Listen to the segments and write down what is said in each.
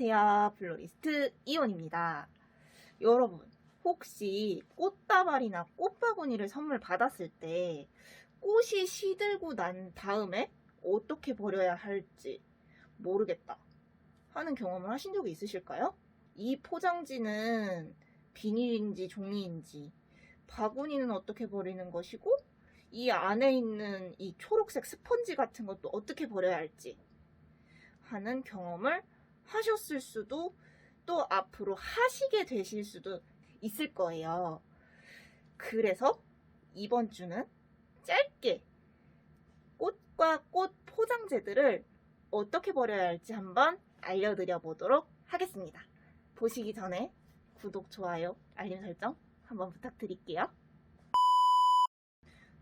안녕하세요. 플로리스트 이온입니다. 여러분, 혹시 꽃다발이나 꽃바구니를 선물 받았을 때 꽃이 시들고 난 다음에 어떻게 버려야 할지 모르겠다 하는 경험을 하신 적이 있으실까요? 이 포장지는 비닐인지 종이인지, 바구니는 어떻게 버리는 것이고, 이 안에 있는 이 초록색 스펀지 같은 것도 어떻게 버려야 할지 하는 경험을 하셨을 수도, 또 앞으로 하시게 되실 수도 있을 거예요. 그래서 이번 주는 짧게 꽃과 꽃 포장재들을 어떻게 버려야 할지 한번 알려드려 보도록 하겠습니다. 보시기 전에 구독, 좋아요, 알림 설정 한번 부탁드릴게요.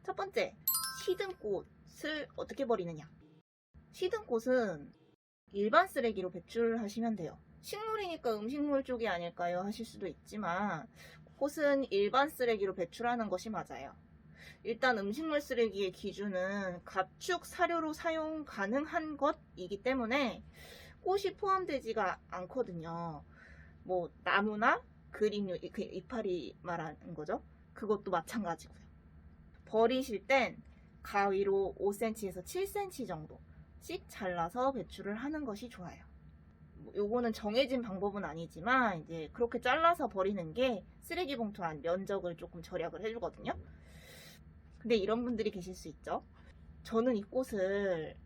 첫 번째, 시든 꽃을 어떻게 버리느냐. 시든 꽃은 일반 쓰레기로 배출하시면 돼요. 식물이니까 음식물 쪽이 아닐까요? 하실 수도 있지만 꽃은 일반 쓰레기로 배출하는 것이 맞아요. 일단 음식물 쓰레기의 기준은 가축 사료로 사용 가능한 것이기 때문에 꽃이 포함되지가 않거든요. 뭐 나무나 그린류, 이파리 말하는 거죠. 그것도 마찬가지고요. 버리실 땐 가위로 5cm에서 7cm 정도씩 잘라서 배출을 하는 것이 좋아요. 요거는 정해진 방법은 아니지만 이제 그렇게 잘라서 버리는 게 쓰레기 봉투 안 면적을 조금 절약을 해주거든요. 근데 이런 분들이 계실 수 있죠. 저는 이 꽃을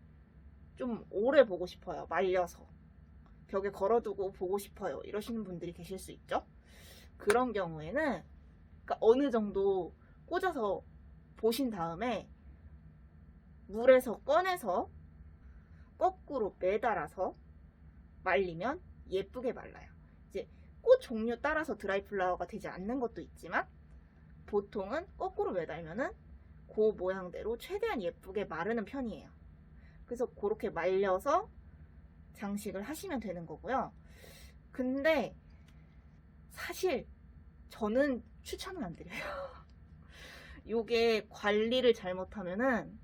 좀 오래 보고 싶어요. 말려서 벽에 걸어두고 보고 싶어요. 이러시는 분들이 계실 수 있죠. 그런 경우에는 그러니까 어느 정도 꽂아서 보신 다음에 물에서 꺼내서 거꾸로 매달아서 말리면 예쁘게 말라요. 이제 꽃 종류 따라서 드라이 플라워가 되지 않는 것도 있지만 보통은 거꾸로 매달면은 그 모양대로 최대한 예쁘게 마르는 편이에요. 그래서 그렇게 말려서 장식을 하시면 되는 거고요. 근데 사실 저는 추천을 안 드려요. 요게 관리를 잘못하면은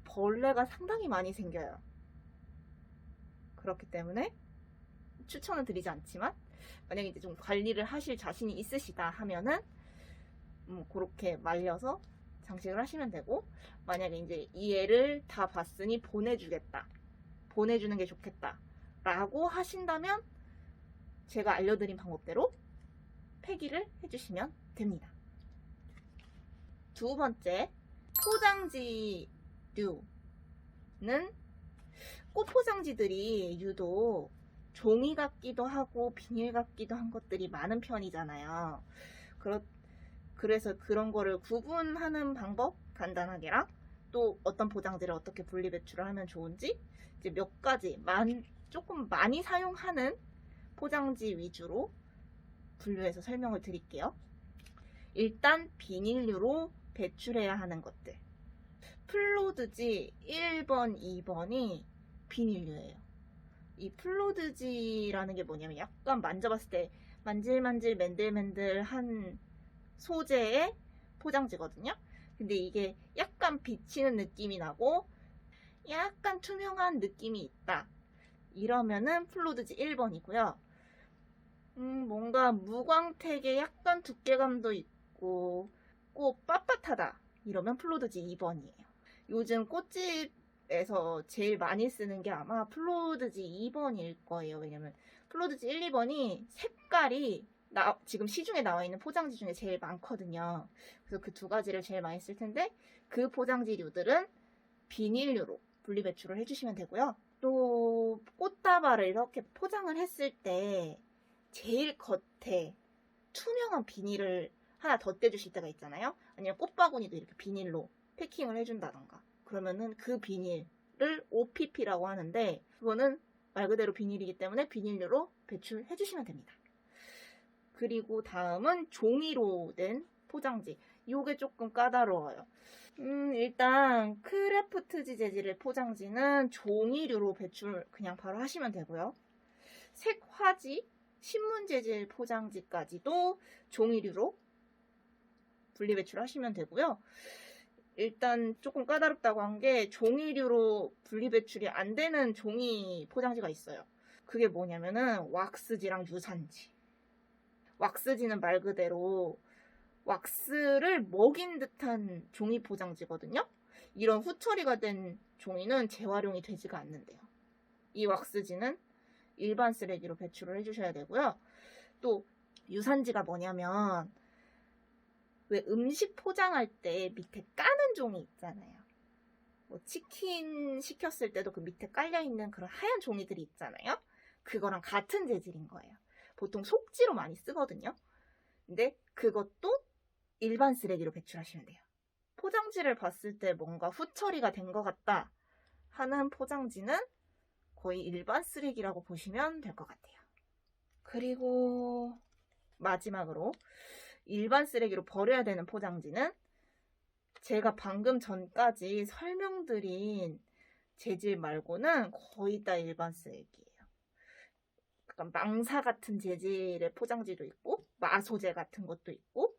벌레가 상당히 많이 생겨요. 그렇기 때문에 추천을 드리지 않지만 만약에 이제 좀 관리를 하실 자신이 있으시다 하면은 그렇게 말려서 장식을 하시면 되고, 만약에 이제 이 애를 다 봤으니 보내주겠다, 보내주는 게 좋겠다 라고 하신다면 제가 알려드린 방법대로 폐기를 해주시면 됩니다. 두 번째, 포장지류는 꽃 포장지들이 유독 종이 같기도 하고 비닐 같기도 한 것들이 많은 편이잖아요. 그래서 그런 거를 구분하는 방법 간단하게랑 또 어떤 포장지를 어떻게 분리 배출을 하면 좋은지 이제 몇 가지 조금 많이 사용하는 포장지 위주로 분류해서 설명을 드릴게요. 일단 비닐류로 배출해야 하는 것들. 플로드지 1번, 2번이 비닐류예요. 이 플로드지라는 게 뭐냐면 약간 만져봤을 때 만질만질 맨들맨들한 소재의 포장지거든요. 근데 이게 약간 비치는 느낌이 나고 약간 투명한 느낌이 있다. 이러면은 플로드지 1번이고요. 뭔가 무광택에 약간 두께감도 있고 꼭 빳빳하다. 이러면 플로드지 2번이에요. 요즘 꽃집에서 제일 많이 쓰는 게 아마 플로드지 2번일 거예요. 왜냐면 플로드지 1, 2번이 색깔이 지금 시중에 나와 있는 포장지 중에 제일 많거든요. 그래서 그 두 가지를 제일 많이 쓸 텐데 그 포장지류들은 비닐류로 분리 배출을 해주시면 되고요. 또 꽃다발을 이렇게 포장을 했을 때 제일 겉에 투명한 비닐을 하나 덧대주실 때가 있잖아요. 아니면 꽃바구니도 이렇게 비닐로 패킹을 해준다던가. 그러면은 그 비닐을 OPP라고 하는데 그거는 말 그대로 비닐이기 때문에 비닐류로 배출해주시면 됩니다. 그리고 다음은 종이로 된 포장지. 이게 조금 까다로워요. 일단 크래프트지 재질의 포장지는 종이류로 배출 그냥 바로 하시면 되고요. 색화지, 신문 재질 포장지까지도 종이류로 분리 배출하시면 되고요. 일단 조금 까다롭다고 한 게 종이류로 분리 배출이 안 되는 종이 포장지가 있어요. 그게 뭐냐면은 왁스지랑 유산지. 왁스지는 말 그대로 왁스를 먹인 듯한 종이 포장지거든요. 이런 후처리가 된 종이는 재활용이 되지가 않는데요. 이 왁스지는 일반 쓰레기로 배출을 해주셔야 되고요. 또 유산지가 뭐냐면 왜 음식 포장할 때 밑에 까는 종이 있잖아요. 뭐 치킨 시켰을 때도 그 밑에 깔려있는 그런 하얀 종이들이 있잖아요. 그거랑 같은 재질인 거예요. 보통 속지로 많이 쓰거든요. 근데 그것도 일반 쓰레기로 배출하시면 돼요. 포장지를 봤을 때 뭔가 후처리가 된 것 같다 하는 포장지는 거의 일반 쓰레기라고 보시면 될 것 같아요. 그리고 마지막으로 일반 쓰레기로 버려야 되는 포장지는 제가 방금 전까지 설명드린 재질 말고는 거의 다 일반 쓰레기예요. 약간 망사 같은 재질의 포장지도 있고 마소재 같은 것도 있고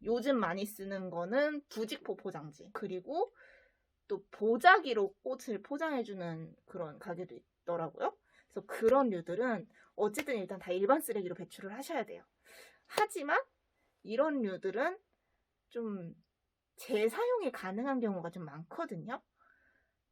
요즘 많이 쓰는 거는 부직포 포장지, 그리고 또 보자기로 꽃을 포장해주는 그런 가게도 있더라고요. 그래서 그런 류들은 어쨌든 일단 다 일반 쓰레기로 배출을 하셔야 돼요. 하지만 이런 류들은 좀 재사용이 가능한 경우가 좀 많거든요.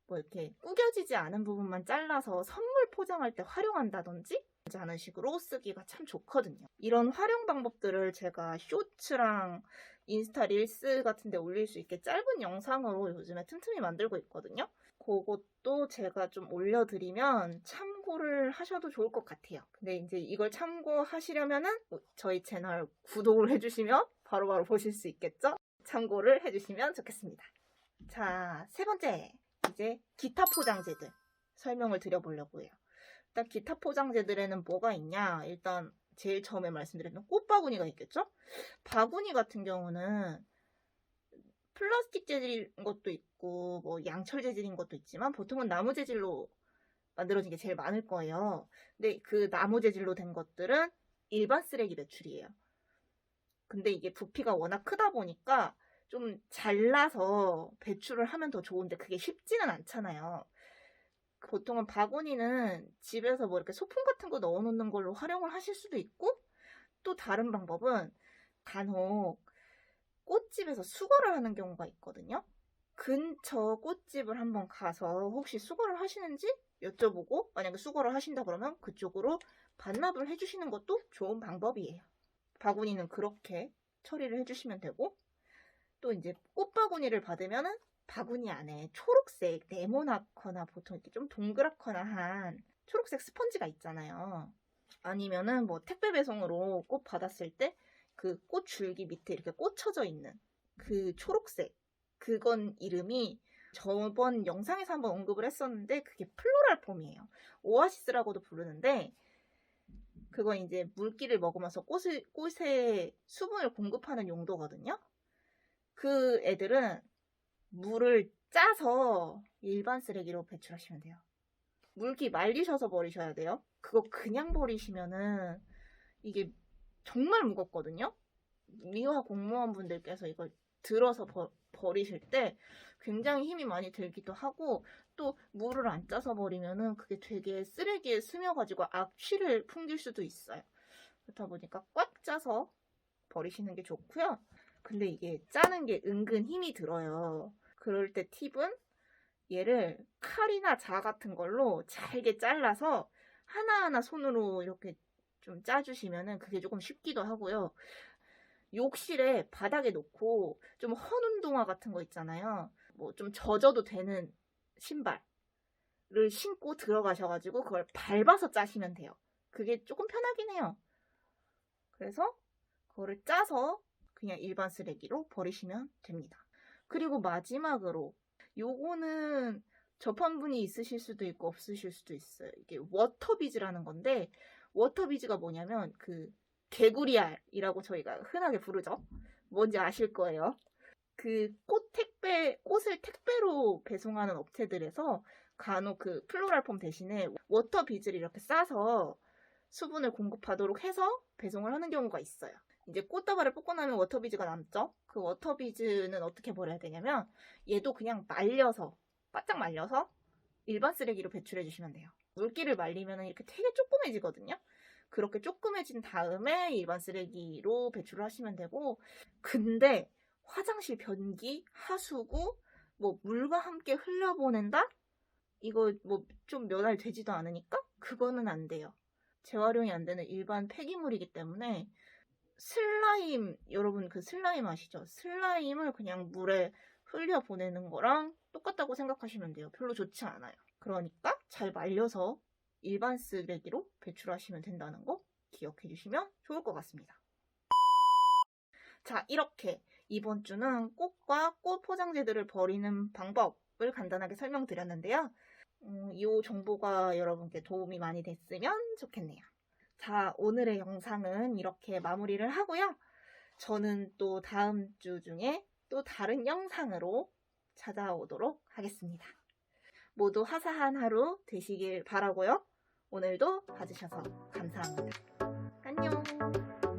뭐 이렇게 구겨지지 않은 부분만 잘라서 선물 포장할 때 활용한다든지 하는 식으로 쓰기가 참 좋거든요. 이런 활용 방법들을 제가 쇼츠랑 인스타 릴스 같은 데 올릴 수 있게 짧은 영상으로 요즘에 틈틈이 만들고 있거든요. 그것도 제가 좀 올려드리면 참고를 하셔도 좋을 것 같아요. 근데 이제 이걸 참고하시려면은 저희 채널 구독을 해주시면 바로바로 보실 수 있겠죠? 참고를 해주시면 좋겠습니다. 자, 세 번째, 이제 기타 포장재들 설명을 드려보려고 해요. 일단 기타 포장재들에는 뭐가 있냐? 일단 제일 처음에 말씀드렸던 꽃바구니가 있겠죠? 바구니 같은 경우는 플라스틱 재질인 것도 있고 뭐 양철 재질인 것도 있지만 보통은 나무 재질로 만들어진 게 제일 많을 거예요. 근데 그 나무 재질로 된 것들은 일반 쓰레기 배출이에요. 근데 이게 부피가 워낙 크다 보니까 좀 잘라서 배출을 하면 더 좋은데 그게 쉽지는 않잖아요. 보통은 바구니는 집에서 뭐 이렇게 소품 같은 거 넣어놓는 걸로 활용을 하실 수도 있고, 또 다른 방법은 간혹 꽃집에서 수거를 하는 경우가 있거든요. 근처 꽃집을 한번 가서 혹시 수거를 하시는지 여쭤보고, 만약에 수거를 하신다 그러면 그쪽으로 반납을 해주시는 것도 좋은 방법이에요. 바구니는 그렇게 처리를 해주시면 되고, 또 이제 꽃바구니를 받으면은 바구니 안에 초록색 네모나거나 보통 이렇게 좀 동그랗거나 한 초록색 스펀지가 있잖아요. 아니면은 뭐 택배 배송으로 꽃 받았을 때 그 꽃 줄기 밑에 이렇게 꽂혀져 있는 그 초록색, 그건 이름이 저번 영상에서 한번 언급을 했었는데 그게 플로랄 폼이에요. 오아시스라고도 부르는데 그건 이제 물기를 먹으면서 꽃에 수분을 공급하는 용도거든요. 그 애들은 물을 짜서 일반 쓰레기로 배출하시면 돼요. 물기 말리셔서 버리셔야 돼요. 그거 그냥 버리시면은 이게 정말 무겁거든요. 미화 공무원분들께서 이걸 들어서 버리실 때 굉장히 힘이 많이 들기도 하고, 또 물을 안 짜서 버리면은 그게 되게 쓰레기에 스며가지고 악취를 풍길 수도 있어요. 그렇다 보니까 꽉 짜서 버리시는 게 좋고요. 근데 이게 짜는 게 은근 힘이 들어요. 그럴 때 팁은 얘를 칼이나 자 같은 걸로 잘게 잘라서 하나하나 손으로 이렇게 좀 짜주시면은 그게 조금 쉽기도 하고요. 욕실에 바닥에 놓고 좀 헌 운동화 같은 거 있잖아요. 뭐 좀 젖어도 되는 신발을 신고 들어가셔가지고 그걸 밟아서 짜시면 돼요. 그게 조금 편하긴 해요. 그래서 그거를 짜서 그냥 일반 쓰레기로 버리시면 됩니다. 그리고 마지막으로 요거는 접한 분이 있으실 수도 있고 없으실 수도 있어요. 이게 워터비즈라는 건데, 워터비즈가 뭐냐면 그 개구리알이라고 저희가 흔하게 부르죠. 뭔지 아실 거예요. 그 꽃을 택배로 배송하는 업체들에서 간혹 그 플로랄 폼 대신에 워터비즈를 이렇게 싸서 수분을 공급하도록 해서 배송을 하는 경우가 있어요. 이제 꽃다발을 뽑고 나면 워터비즈가 남죠. 그 워터비즈는 어떻게 버려야 되냐면 얘도 그냥 말려서, 바짝 말려서 일반 쓰레기로 배출해 주시면 돼요. 물기를 말리면 이렇게 되게 조그매지거든요. 그렇게 조그매진 다음에 일반 쓰레기로 배출을 하시면 되고, 근데 화장실 변기, 하수구, 뭐 물과 함께 흘려보낸다? 이거 뭐 좀 몇 알 되지도 않으니까 그거는 안 돼요. 재활용이 안 되는 일반 폐기물이기 때문에 슬라임, 여러분 그 슬라임 아시죠? 슬라임을 그냥 물에 흘려보내는 거랑 똑같다고 생각하시면 돼요. 별로 좋지 않아요. 그러니까 잘 말려서 일반 쓰레기로 배출하시면 된다는 거 기억해 주시면 좋을 것 같습니다. 자, 이렇게 이번 주는 꽃과 꽃 포장재들을 버리는 방법을 간단하게 설명드렸는데요. 이 정보가 여러분께 도움이 많이 됐으면 좋겠네요. 자, 오늘의 영상은 이렇게 마무리를 하고요. 저는 또 다음 주 중에 또 다른 영상으로 찾아오도록 하겠습니다. 모두 화사한 하루 되시길 바라고요. 오늘도 봐주셔서 감사합니다. 안녕.